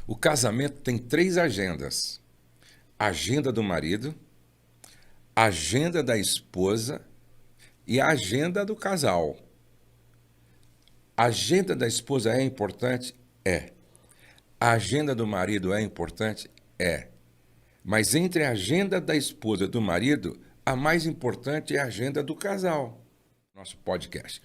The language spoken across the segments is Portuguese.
O casamento tem três agendas: a agenda do marido, a agenda da esposa e a agenda do casal. A agenda da esposa é importante? É. A agenda do marido é importante? É. Mas entre a agenda da esposa e do marido, a mais importante é a agenda do casal. Nosso podcast.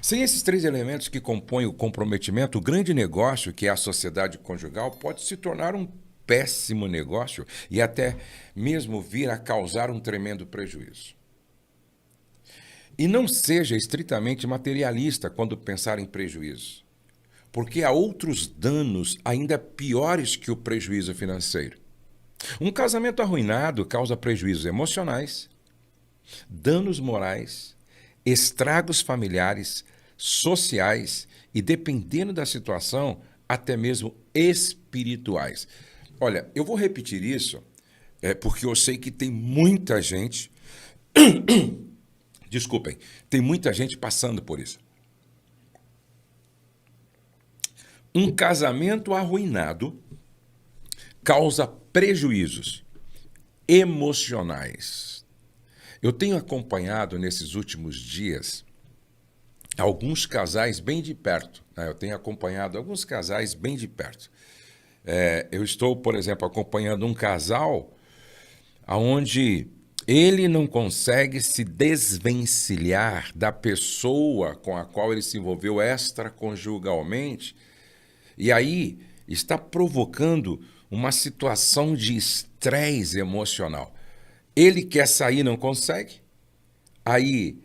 Sem esses três elementos que compõem o comprometimento, o grande negócio, que é a sociedade conjugal, pode se tornar um péssimo negócio e até mesmo vir a causar um tremendo prejuízo. E não seja estritamente materialista quando pensar em prejuízo, porque há outros danos ainda piores que o prejuízo financeiro. Um casamento arruinado causa prejuízos emocionais, danos morais, estragos familiares, sociais e, dependendo da situação, até mesmo espirituais. Olha, eu vou repetir isso, porque eu sei que tem muita gente, desculpem, tem muita gente passando por isso. Um casamento arruinado causa prejuízos emocionais. Eu tenho acompanhado nesses últimos dias alguns casais bem de perto. Né? Eu tenho acompanhado alguns casais bem de perto. Eu estou, por exemplo, acompanhando um casal onde ele não consegue se desvencilhar da pessoa com a qual ele se envolveu extraconjugalmente, e aí está provocando uma situação de estresse emocional. Ele quer sair, não consegue. Aí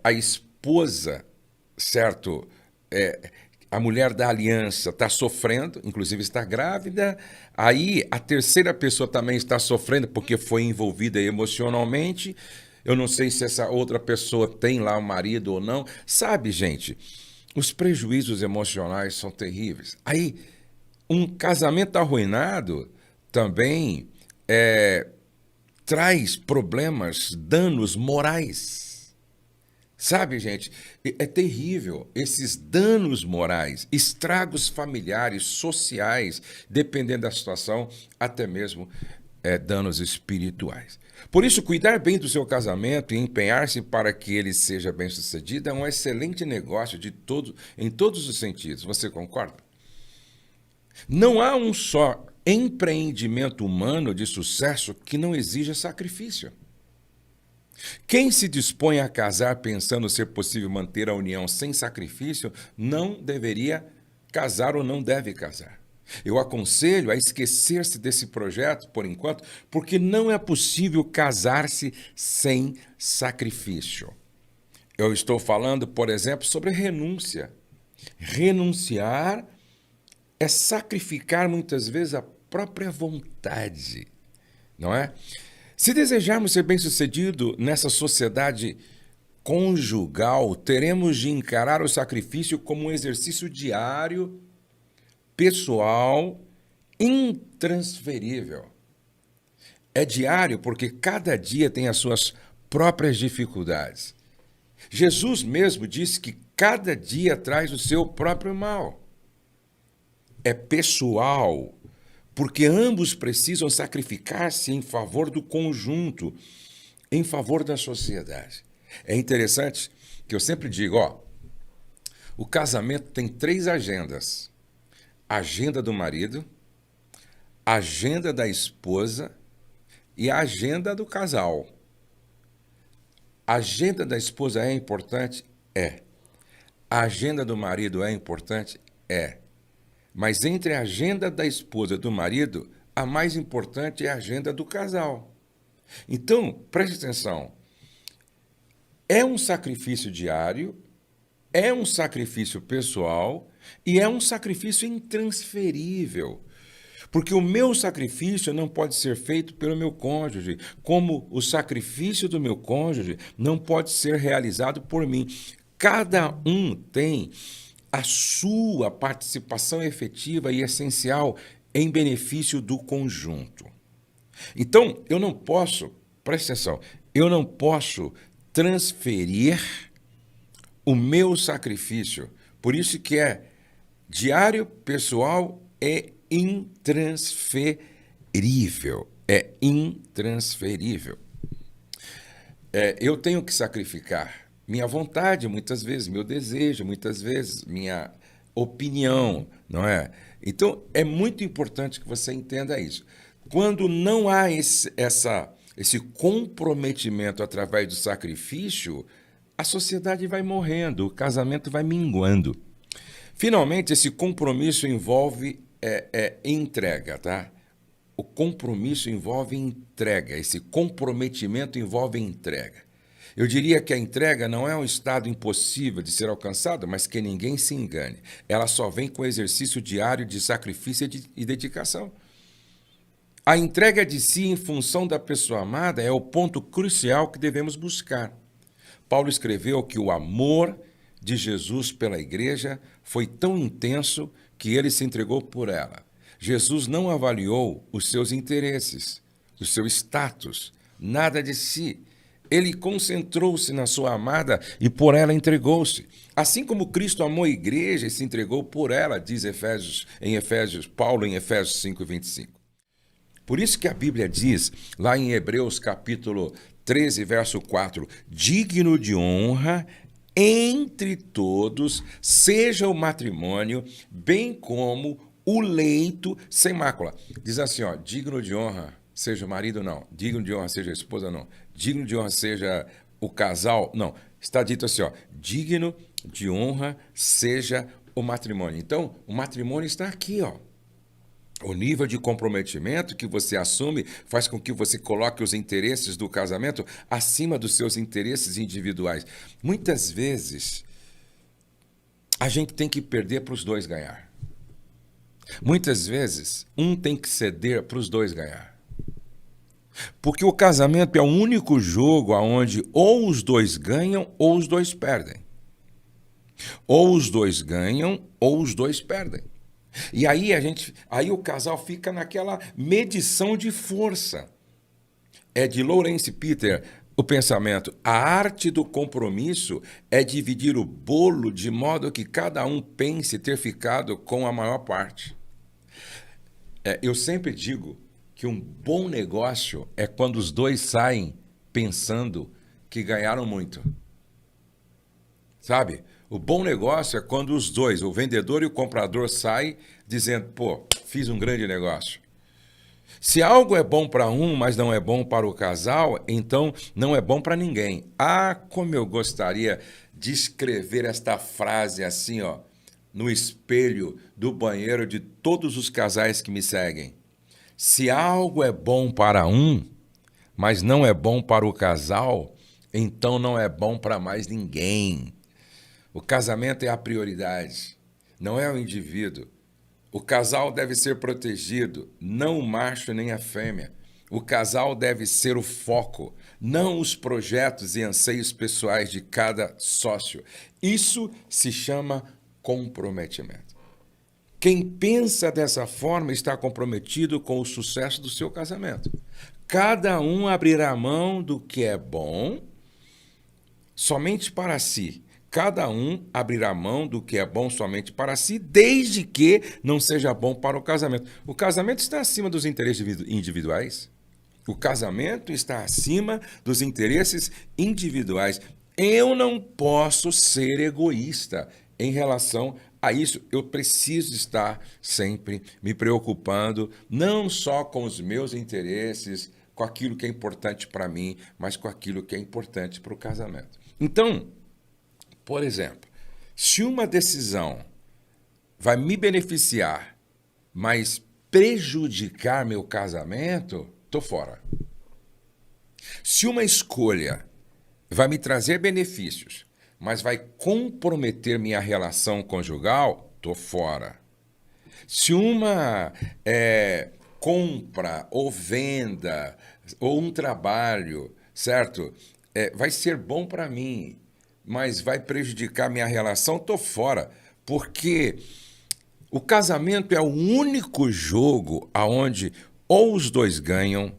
a esposa, certo? A mulher da aliança está sofrendo, inclusive está grávida. Aí a terceira pessoa também está sofrendo porque foi envolvida emocionalmente. Eu não sei se essa outra pessoa tem lá um marido ou não. Sabe, gente, os prejuízos emocionais são terríveis. Aí, um casamento arruinado também traz problemas, danos morais. Sabe, gente, é terrível esses danos morais, estragos familiares, sociais, dependendo da situação, até mesmo danos espirituais. Por isso, cuidar bem do seu casamento e empenhar-se para que ele seja bem-sucedido é um excelente negócio em todos os sentidos. Você concorda? Não há um só empreendimento humano de sucesso que não exija sacrifício. Quem se dispõe a casar pensando ser possível manter a união sem sacrifício não deveria casar ou não deve casar. Eu aconselho a esquecer-se desse projeto por enquanto, porque não é possível casar-se sem sacrifício. Eu estou falando, por exemplo, sobre renúncia. Renunciar é sacrificar muitas vezes a própria vontade, não é? Se desejarmos ser bem-sucedido nessa sociedade conjugal, teremos de encarar o sacrifício como um exercício diário, pessoal, intransferível. É diário porque cada dia tem as suas próprias dificuldades. Jesus mesmo disse que cada dia traz o seu próprio mal. É pessoal, porque ambos precisam sacrificar-se em favor do conjunto, em favor da sociedade. É interessante que eu sempre digo, o casamento tem três agendas: a agenda do marido, a agenda da esposa e a agenda do casal. A agenda da esposa é importante? É. A agenda do marido é importante? É. Mas entre a agenda da esposa e do marido, a mais importante é a agenda do casal. Então, preste atenção. É um sacrifício diário, é um sacrifício pessoal e é um sacrifício intransferível. Porque o meu sacrifício não pode ser feito pelo meu cônjuge, como o sacrifício do meu cônjuge não pode ser realizado por mim. Cada um tem a sua participação efetiva e essencial em benefício do conjunto. Então, eu não posso, preste atenção, eu não posso transferir o meu sacrifício. Por isso que é diário, pessoal e intransferível. É intransferível. Eu tenho que sacrificar minha vontade, muitas vezes, meu desejo, muitas vezes, minha opinião, não é? Então, é muito importante que você entenda isso. Quando não há esse comprometimento através do sacrifício, a sociedade vai morrendo, o casamento vai minguando. Finalmente, esse compromisso envolve entrega, tá? O compromisso envolve entrega, esse comprometimento envolve entrega. Eu diria que a entrega não é um estado impossível de ser alcançado, mas que ninguém se engane. Ela só vem com o exercício diário de sacrifício e dedicação. A entrega de si em função da pessoa amada é o ponto crucial que devemos buscar. Paulo escreveu que o amor de Jesus pela igreja foi tão intenso que ele se entregou por ela. Jesus não avaliou os seus interesses, o seu status, nada de si. Ele concentrou-se na sua amada e por ela entregou-se. Assim como Cristo amou a igreja e se entregou por ela, diz Paulo em Efésios 5:25. Por isso que a Bíblia diz, lá em Hebreus capítulo 13, verso 4, digno de honra entre todos seja o matrimônio, bem como o leito sem mácula. Diz assim, ó, digno de honra seja o marido, não. Digno de honra seja a esposa, não. Digno de honra seja o casal, não. Está dito assim, ó, digno de honra seja o matrimônio. Então, o matrimônio está aqui, ó. O nível de comprometimento que você assume faz com que você coloque os interesses do casamento acima dos seus interesses individuais. Muitas vezes, a gente tem que perder para os dois ganhar. Muitas vezes, um tem que ceder para os dois ganhar. Porque o casamento é o único jogo onde ou os dois ganham ou os dois perdem. Ou os dois ganham ou os dois perdem. E aí o casal fica naquela medição de força. É de Lawrence Peter o pensamento. A arte do compromisso é dividir o bolo de modo que cada um pense ter ficado com a maior parte. Eu sempre digo que um bom negócio é quando os dois saem pensando que ganharam muito. Sabe? O bom negócio é quando os dois, o vendedor e o comprador, saem dizendo, pô, fiz um grande negócio. Se algo é bom para um, mas não é bom para o casal, então não é bom para ninguém. Ah, como eu gostaria de escrever esta frase assim, ó, no espelho do banheiro de todos os casais que me seguem. Se algo é bom para um, mas não é bom para o casal, então não é bom para mais ninguém. O casamento é a prioridade, não é o indivíduo. O casal deve ser protegido, não o macho nem a fêmea. O casal deve ser o foco, não os projetos e anseios pessoais de cada sócio. Isso se chama comprometimento. Quem pensa dessa forma está comprometido com o sucesso do seu casamento. Cada um abrirá mão do que é bom somente para si. Cada um abrirá mão do que é bom somente para si, desde que não seja bom para o casamento. O casamento está acima dos interesses individuais. O casamento está acima dos interesses individuais. Eu não posso ser egoísta em relação a isso. Eu preciso estar sempre me preocupando, não só com os meus interesses, com aquilo que é importante para mim, mas com aquilo que é importante para o casamento. Então, por exemplo, se uma decisão vai me beneficiar, mas prejudicar meu casamento, estou fora. Se uma escolha vai me trazer benefícios, mas vai comprometer minha relação conjugal, estou fora. Se uma compra ou venda ou um trabalho, certo? Vai ser bom para mim, mas vai prejudicar minha relação, estou fora. Porque o casamento é o único jogo onde ou os dois ganham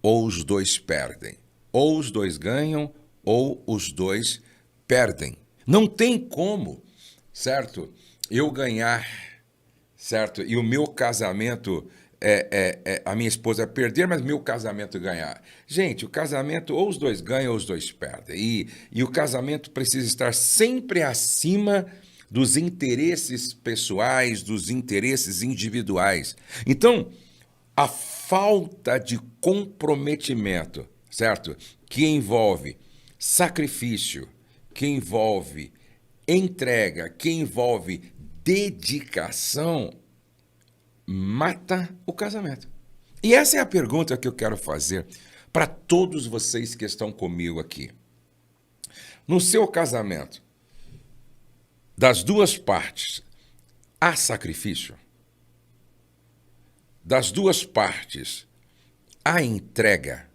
ou os dois perdem. Ou os dois ganham ou os dois perdem. Não tem como, certo? Eu ganhar certo? E o meu casamento, a minha esposa perder, mas meu casamento ganhar. Gente, o casamento ou os dois ganham ou os dois perdem. E o casamento precisa estar sempre acima dos interesses pessoais, dos interesses individuais. Então, a falta de comprometimento, certo? Que envolve sacrifício, que envolve entrega, que envolve dedicação, mata o casamento. E essa é a pergunta que eu quero fazer para todos vocês que estão comigo aqui. No seu casamento, das duas partes, há sacrifício? Das duas partes, há entrega?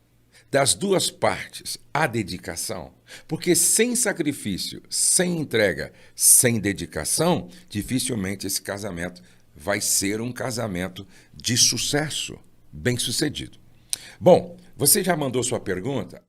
Das duas partes, há dedicação? Porque sem sacrifício, sem entrega, sem dedicação, dificilmente esse casamento vai ser um casamento de sucesso, bem-sucedido. Bom, você já mandou sua pergunta?